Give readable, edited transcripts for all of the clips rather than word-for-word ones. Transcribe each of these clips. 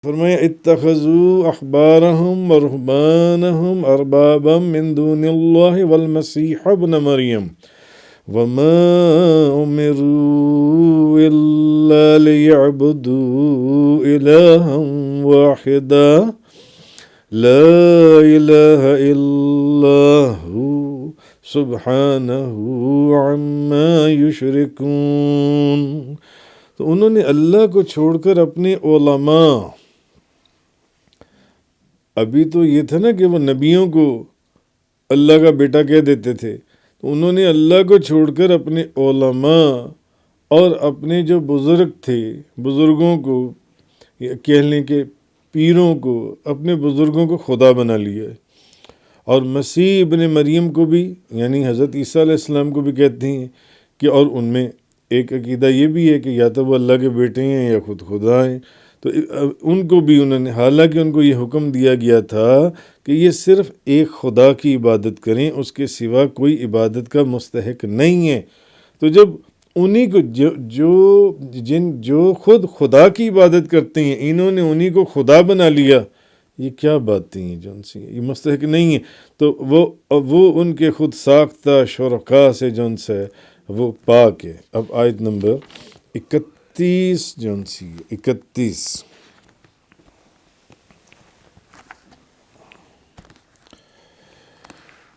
فرمایا اتخذوا احبارهم ورهبانهم اربابا من دون الله والمسيح ابن مريم وما امروا الا ليعبدوا الها واحدا لا الہ الا هو سبحانہ عما یشرکون. تو انہوں نے اللہ کو چھوڑ کر اپنے علماء، ابھی تو یہ تھا نا کہ وہ نبیوں کو اللہ کا بیٹا کہہ دیتے تھے، تو انہوں نے اللہ کو چھوڑ کر اپنے علماء اور اپنے جو بزرگ تھے، بزرگوں کو کہہ لیں کہ پیروں کو، اپنے بزرگوں کو خدا بنا لیا ہے. اور مسیح ابن مریم کو بھی، یعنی حضرت عیسیٰ علیہ السلام کو بھی کہتے ہیں کہ، اور ان میں ایک عقیدہ یہ بھی ہے کہ یا تو وہ اللہ کے بیٹے ہیں یا خود خدا ہیں. تو ان کو بھی انہوں نے، حالانکہ ان کو یہ حکم دیا گیا تھا کہ یہ صرف ایک خدا کی عبادت کریں، اس کے سوا کوئی عبادت کا مستحق نہیں ہے. تو جب انہی کو جو خود خدا کی عبادت کرتے ہیں، انہوں نے انہی کو خدا بنا لیا، یہ کیا باتیں ہیں جون سی، یہ مستحق نہیں ہے. تو وہ ان کے خود ساختہ شرکا سے جون سے وہ پاک ہے. اب آیت نمبر 31 جون سی 31.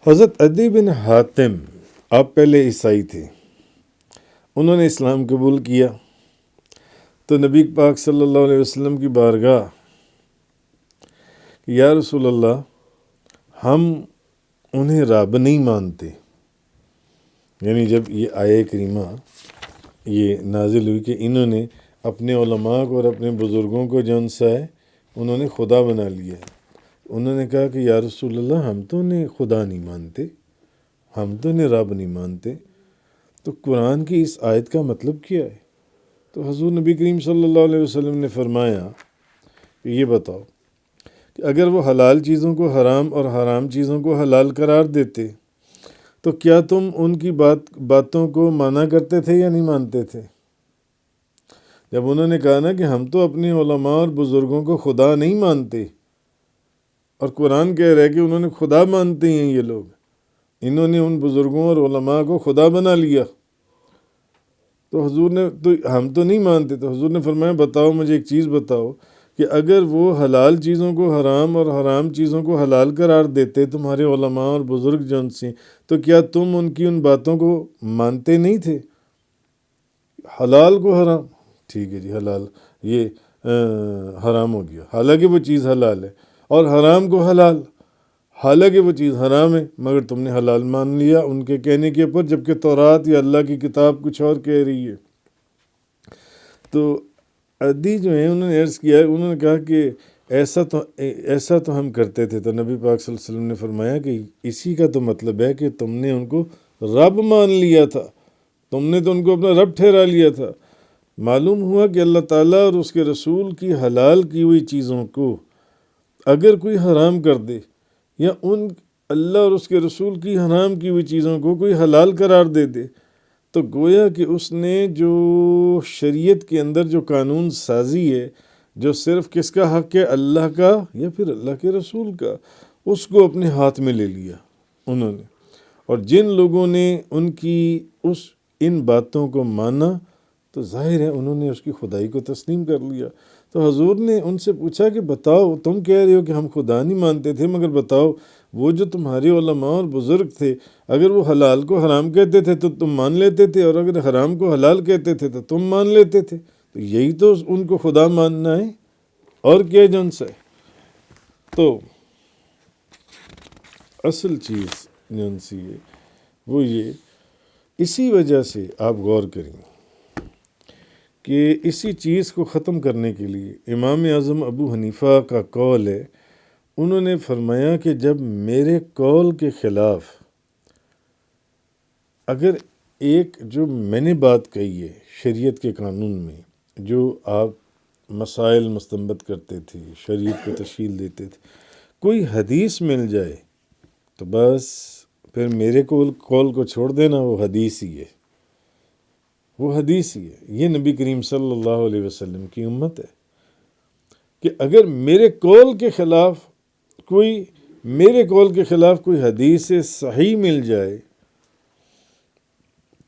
حضرت عدی بن حاتم، آپ پہلے عیسائی تھے، انہوں نے اسلام قبول کیا. تو نبی پاک صلی اللہ علیہ وسلم کی بارگاہ، یا رسول اللہ ہم انہیں رب نہیں مانتے. یعنی جب یہ آیہ کریمہ یہ نازل ہوئی کہ انہوں نے اپنے علماء کو اور اپنے بزرگوں کو جون سا ہے انہوں نے خدا بنا لیا ہے. انہوں نے کہا کہ یا رسول اللہ ہم تو انہیں خدا نہیں مانتے، ہم تو انہیں رب نہیں مانتے. تو قرآن کی اس آیت کا مطلب کیا ہے؟ تو حضور نبی کریم صلی اللہ علیہ وسلم نے فرمایا کہ یہ بتاؤ کہ اگر وہ حلال چیزوں کو حرام اور حرام چیزوں کو حلال قرار دیتے تو کیا تم ان کی باتوں کو مانا کرتے تھے یا نہیں مانتے تھے؟ جب انہوں نے کہا نا کہ ہم تو اپنے علماء اور بزرگوں کو خدا نہیں مانتے، اور قرآن کہہ رہا ہے کہ انہوں نے خدا مانتے ہیں، یہ لوگ انہوں نے ان بزرگوں اور علماء کو خدا بنا لیا، تو حضور نے تو ہم تو نہیں مانتے. تو حضور نے فرمایا بتاؤ، مجھے ایک چیز بتاؤ کہ اگر وہ حلال چیزوں کو حرام اور حرام چیزوں کو حلال قرار دیتے تمہارے علماء اور بزرگ جن سے، تو کیا تم ان کی ان باتوں کو مانتے نہیں تھے؟ حلال کو حرام، ٹھیک ہے جی حلال یہ حرام ہو گیا حالانکہ وہ چیز حلال ہے، اور حرام کو حلال حالانکہ وہ چیز حرام ہے، مگر تم نے حلال مان لیا ان کے کہنے کے اوپر، جبکہ تورات یا اللہ کی کتاب کچھ اور کہہ رہی ہے. تو عدی جو ہیں انہوں نے عرض کیا، انہوں نے کہا کہ ایسا تو ہم کرتے تھے. تو نبی پاک صلی اللہ علیہ وسلم نے فرمایا کہ اسی کا تو مطلب ہے کہ تم نے ان کو رب مان لیا تھا، تم نے تو ان کو اپنا رب ٹھہرا لیا تھا. معلوم ہوا کہ اللہ تعالیٰ اور اس کے رسول کی حلال کی ہوئی چیزوں کو اگر کوئی حرام کر دے، یا ان اللہ اور اس کے رسول کی حرام کی ہوئی چیزوں کو کوئی حلال قرار دے دے، تو گویا کہ اس نے جو شریعت کے اندر جو قانون سازی ہے، جو صرف کس کا حق ہے، اللہ کا یا پھر اللہ کے رسول کا، اس کو اپنے ہاتھ میں لے لیا انہوں نے. اور جن لوگوں نے ان باتوں کو مانا تو ظاہر ہے انہوں نے اس کی خدائی کو تسلیم کر لیا. تو حضور نے ان سے پوچھا کہ بتاؤ، تم کہہ رہے ہو کہ ہم خدا نہیں مانتے تھے، مگر بتاؤ وہ جو تمہارے علماء اور بزرگ تھے، اگر وہ حلال کو حرام کہتے تھے تو تم مان لیتے تھے، اور اگر حرام کو حلال کہتے تھے تو تم مان لیتے تھے. تو یہی تو ان کو خدا ماننا ہے، اور کیا جن سے. تو اصل چیز جن سی ہے وہ یہ، اسی وجہ سے آپ غور کریں کہ اسی چیز کو ختم کرنے کے لیے امام اعظم ابو حنیفہ کا قول ہے. انہوں نے فرمایا کہ جب میرے قول کے خلاف اگر ایک جو میں نے بات کہی ہے شریعت کے قانون میں، جو آپ مسائل مستنبط کرتے تھے، شریعت کو تشکیل دیتے تھے، کوئی حدیث مل جائے تو بس پھر میرے قول کو چھوڑ دینا، وہ حدیث ہی ہے، وہ حدیث ہی ہے. یہ نبی کریم صلی اللہ علیہ وسلم کی امت ہے. کہ اگر میرے قول کے خلاف کوئی حدیث صحیح مل جائے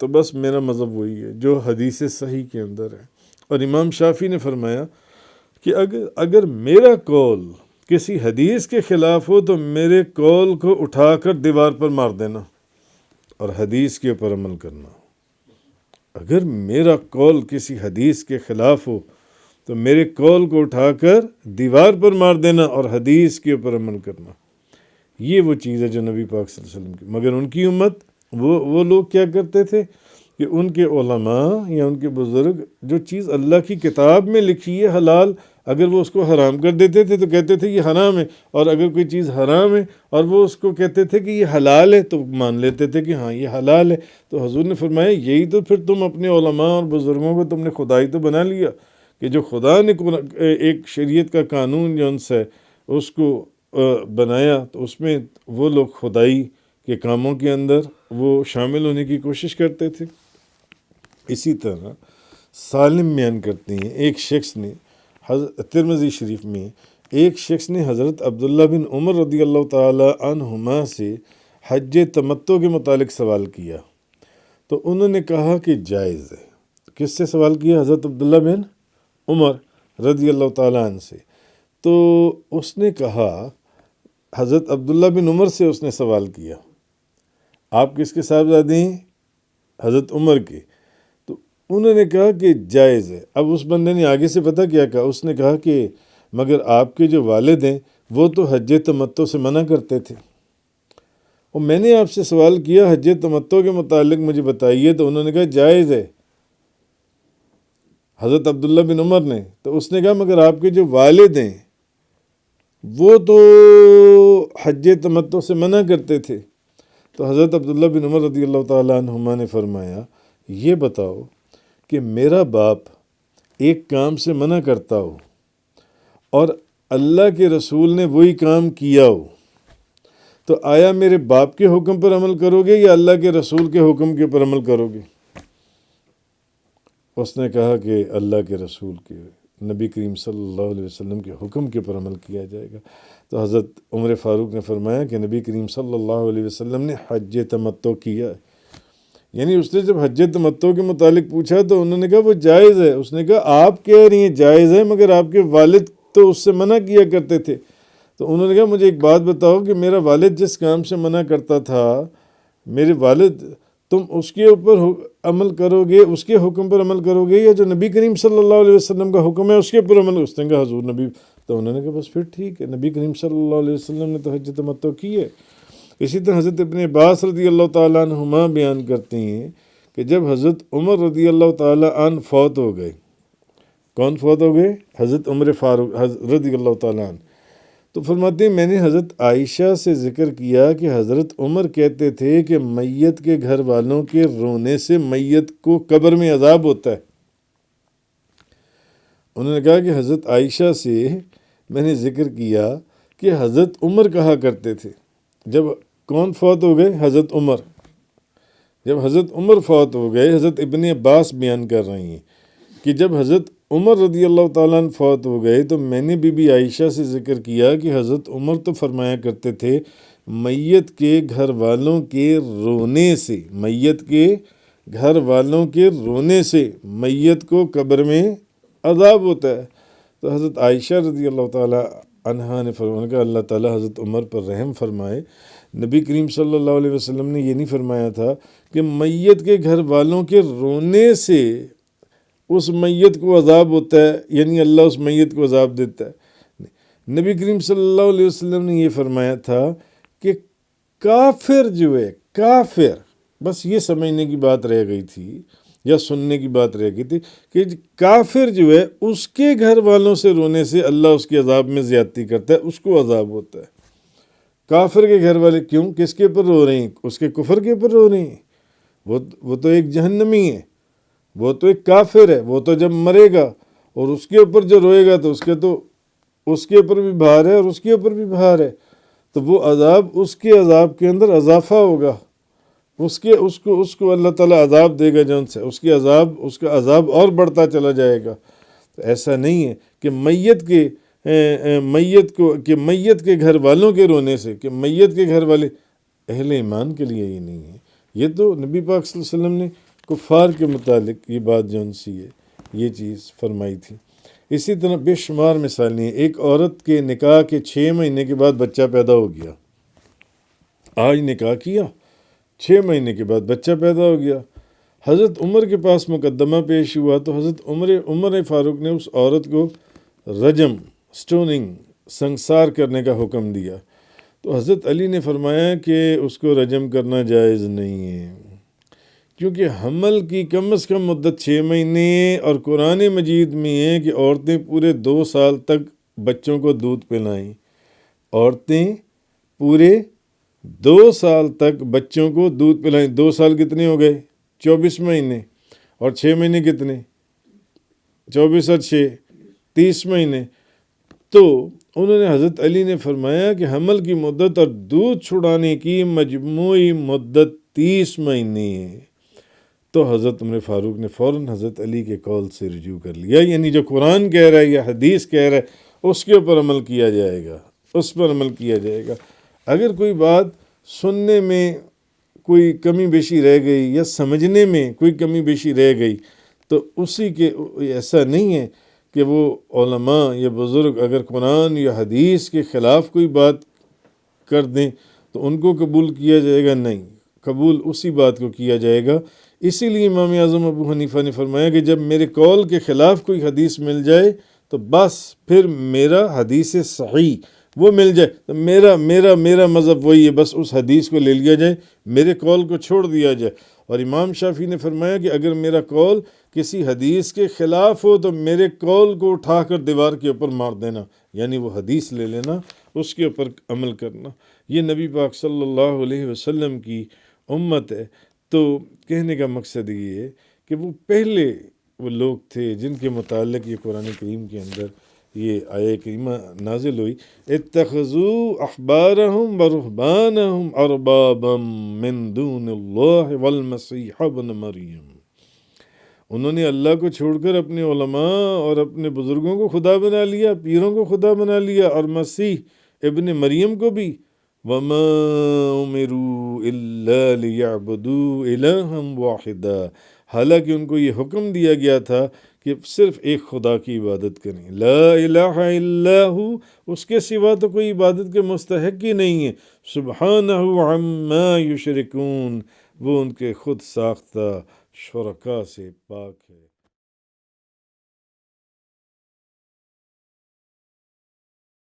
تو بس میرا مذہب وہی ہے جو حدیث صحیح کے اندر ہے۔ اور امام شافعی نے فرمایا کہ اگر میرا قول کسی حدیث کے خلاف ہو تو میرے قول کو اٹھا کر دیوار پر مار دینا اور حدیث کے اوپر عمل کرنا۔ اگر میرا قول کسی حدیث کے خلاف ہو تو میرے قول کو اٹھا کر دیوار پر مار دینا اور حدیث کے اوپر عمل کرنا۔ یہ وہ چیز ہے جو نبی پاک صلی اللہ علیہ وسلم کی، مگر ان کی امت وہ لوگ کیا کرتے تھے کہ ان کے علماء یا ان کے بزرگ جو چیز اللہ کی کتاب میں لکھی ہے حلال، اگر وہ اس کو حرام کر دیتے تھے تو کہتے تھے یہ حرام ہے، اور اگر کوئی چیز حرام ہے اور وہ اس کو کہتے تھے کہ یہ حلال ہے تو مان لیتے تھے کہ ہاں یہ حلال ہے۔ تو حضور نے فرمایا یہی تو پھر تم اپنے علماء اور بزرگوں کو تم نے خدائی تو بنا لیا کہ جو خدا نے ایک شریعت کا قانون جو ان سے اس کو بنایا تو اس میں وہ لوگ خدائی کے کاموں کے اندر وہ شامل ہونے کی کوشش کرتے تھے۔ اسی طرح سالم بیان کرتے ہیں ایک شخص نے ترمذی شریف میں ایک شخص نے حضرت عبداللہ بن عمر رضی اللہ تعالی عنہما سے حج تمتع کے متعلق سوال کیا تو انہوں نے کہا کہ جائز ہے۔ کس سے سوال کیا؟ حضرت عبداللہ بن عمر رضی اللہ تعالیٰ عنہ سے۔ تو اس نے کہا، حضرت عبداللہ بن عمر سے اس نے سوال کیا، آپ کس کے صاحبزادے ہیں؟ حضرت عمر کے۔ تو انہوں نے کہا کہ جائز ہے۔ اب اس بندے نے آگے سے پتہ کیا کہا، اس نے کہا کہ مگر آپ کے جو والد ہیں وہ تو حج تمتع سے منع کرتے تھے، اور میں نے آپ سے سوال کیا حج تمتع کے متعلق مجھے بتائیے، تو انہوں نے کہا جائز ہے، حضرت عبداللہ بن عمر نے۔ تو اس نے کہا مگر آپ کے جو والد ہیں وہ تو حج تمتع سے منع کرتے تھے۔ تو حضرت عبداللہ بن عمر رضی اللہ تعالیٰ عنہما نے فرمایا یہ بتاؤ کہ میرا باپ ایک کام سے منع کرتا ہو اور اللہ کے رسول نے وہی کام کیا ہو، تو آیا میرے باپ کے حکم پر عمل کرو گے یا اللہ کے رسول کے حکم کے پر عمل کرو گے؟ اس نے کہا کہ اللہ کے رسول کے، نبی کریم صلی اللہ علیہ وسلم کے حکم کے پر عمل کیا جائے گا۔ تو حضرت عمر فاروق نے فرمایا کہ نبی کریم صلی اللہ علیہ وسلم نے حج تمتع کیا ہے، یعنی اس نے جب حج تمتع کے متعلق پوچھا تو انہوں نے کہا وہ جائز ہے۔ اس نے کہا آپ کہہ رہی ہیں جائز ہے مگر آپ کے والد تو اس سے منع کیا کرتے تھے۔ تو انہوں نے کہا مجھے ایک بات بتاؤ کہ میرا والد جس کام سے منع کرتا تھا، میرے والد، تم اس کے اوپر عمل کرو گے، اس کے حکم پر عمل کرو گے، یا جو نبی کریم صلی اللہ علیہ وسلم کا حکم ہے اس کے اوپر عمل؟ اس نے کہا حضور نبی۔ تو انہوں نے کہا بس پھر ٹھیک ہے، نبی کریم صلی اللہ علیہ وسلم نے تو حج تمتع کی ہے۔ اسی طرح حضرت ابن عباس رضی اللہ تعالیٰ عنہما بیان کرتے ہیں کہ جب حضرت عمر رضی اللہ تعالیٰ عنہ فوت ہو گئے، کون فوت ہو گئے؟ حضرت عمر فاروق رضی اللہ تعالیٰ عنہ۔ تو فرماتے ہیں میں نے حضرت عائشہ سے ذکر کیا کہ حضرت عمر کہتے تھے کہ میت کے گھر والوں کے رونے سے میت کو قبر میں عذاب ہوتا ہے۔ انہوں نے کہا کہ حضرت عائشہ سے میں نے ذکر کیا کہ حضرت عمر کہا کرتے تھے، جب کون فوت ہو گئے؟ حضرت عمر۔ جب حضرت عمر فوت ہو گئے، حضرت ابن عباس بیان کر رہی ہیں کہ جب حضرت عمر رضی اللہ تعالیٰ عنہ فوت ہو گئے تو میں نے بی بی عائشہ سے ذکر کیا کہ حضرت عمر تو فرمایا کرتے تھے میت کے گھر والوں کے رونے سے، میت کے گھر والوں کے رونے سے میت کو قبر میں عذاب ہوتا ہے۔ تو حضرت عائشہ رضی اللہ تعالیٰ عنہا نے فرمایا کہ اللہ تعالیٰ حضرت عمر پر رحم فرمائے، نبی کریم صلی اللہ علیہ وسلم نے یہ نہیں فرمایا تھا کہ میت کے گھر والوں کے رونے سے اس میت کو عذاب ہوتا ہے، یعنی اللہ اس میت کو عذاب دیتا ہے۔ نبی کریم صلی اللہ علیہ وسلم نے یہ فرمایا تھا کہ کافر جو ہے، کافر، بس یہ سمجھنے کی بات رہ گئی تھی یا سننے کی بات رہ گئی تھی کہ کافر جو ہے اس کے گھر والوں سے رونے سے اللہ اس کے عذاب میں زیادتی کرتا ہے، اس کو عذاب ہوتا ہے۔ کافر کے گھر والے کیوں، کس کے اوپر رو رہے ہیں؟ اس کے کفر کے اوپر رو رہے ہیں۔ وہ تو ایک جہنمی ہے، وہ تو ایک کافر ہے، وہ تو جب مرے گا اور اس کے اوپر جو روئے گا تو اس کے اوپر بھی بھار ہے اور اس کے اوپر بھی بھار ہے، تو وہ عذاب، اس کے عذاب کے اندر اضافہ ہوگا، اس کو اللہ تعالیٰ عذاب دے گا جن سے اس کا عذاب اور بڑھتا چلا جائے گا۔ تو ایسا نہیں ہے کہ میت کے میت کو کہ میت کے گھر والوں کے رونے سے کہ میت کے گھر والے، اہل ایمان کے لیے یہ نہیں ہے. یہ تو نبی پاک صلی اللہ علیہ وسلم نے کفار کے متعلق یہ بات جو ان سی ہے یہ چیز فرمائی تھی. اسی طرح بے شمار مثالیں ہیں. ایک عورت کے نکاح کے 6 مہینے کے بعد بچہ پیدا ہو گیا. آج نکاح کیا، 6 مہینے کے بعد بچہ پیدا ہو گیا. حضرت عمر کے پاس مقدمہ پیش ہوا تو حضرت عمر فاروق نے اس عورت کو رجم، سٹوننگ، سنسار کرنے کا حکم دیا. تو حضرت علی نے فرمایا کہ اس کو رجم کرنا جائز نہیں ہے، کیونکہ حمل کی کم از کم مدت 6 مہینے اور قرآن مجید میں ہے کہ عورتیں پورے 2 سال تک بچوں کو دودھ پلائیں. عورتیں پورے 2 سال تک بچوں کو دودھ پلائیں. 2 سال کتنے ہو گئے؟ 24 مہینے. اور 6 مہینے کتنے؟ 24 اور 6 30 مہینے. تو انہوں نے حضرت علی نے فرمایا کہ حمل کی مدت اور دودھ چھڑانے کی مجموعی مدت 30 مہینے ہے. تو حضرت عمر فاروق نے فوراً حضرت علی کے قول سے رجوع کر لیا، یعنی جو قرآن کہہ رہا ہے یا حدیث کہہ رہا ہے اس کے اوپر عمل کیا جائے گا، اس پر عمل کیا جائے گا. اگر کوئی بات سننے میں کوئی کمی بیشی رہ گئی یا سمجھنے میں کوئی کمی بیشی رہ گئی تو اسی کے ایسا نہیں ہے کہ وہ علماء یا بزرگ اگر قرآن یا حدیث کے خلاف کوئی بات کر دیں تو ان کو قبول کیا جائے گا. نہیں، قبول اسی بات کو کیا جائے گا. اسی لیے امام اعظم ابو حنیفہ نے فرمایا کہ جب میرے قول کے خلاف کوئی حدیث مل جائے تو بس پھر میرا حدیث صحیح وہ مل جائے تو میرا مذہب وہی ہے، بس اس حدیث کو لے لیا جائے، میرے قول کو چھوڑ دیا جائے. اور امام شافعی نے فرمایا کہ اگر میرا قول کسی حدیث کے خلاف ہو تو میرے قول کو اٹھا کر دیوار کے اوپر مار دینا، یعنی وہ حدیث لے لینا، اس کے اوپر عمل کرنا. یہ نبی پاک صلی اللہ علیہ وسلم کی امت ہے. تو کہنے کا مقصد یہ ہے کہ وہ پہلے وہ لوگ تھے جن کے متعلق یہ قرآن کریم کے اندر یہ آیہ کریمہ نازل ہوئی، اتخذوا احبارهم ورهبانهم اربابا من دون اللہ والمسیح ابن مریم. انہوں نے اللہ کو چھوڑ کر اپنے علماء اور اپنے بزرگوں کو خدا بنا لیا، پیروں کو خدا بنا لیا، اور مسیح ابن مریم کو بھی. وما امروا الا ليعبدوا الها واحدا، حالانکہ ان کو یہ حکم دیا گیا تھا کہ صرف ایک خدا کی عبادت کریں، لا الہ الا ہو، اس کے سوا تو کوئی عبادت کے مستحق ہی نہیں ہے. سبحانہ عما یشرکون، وہ ان کے خود ساختہ شرکا سے پاک ہے.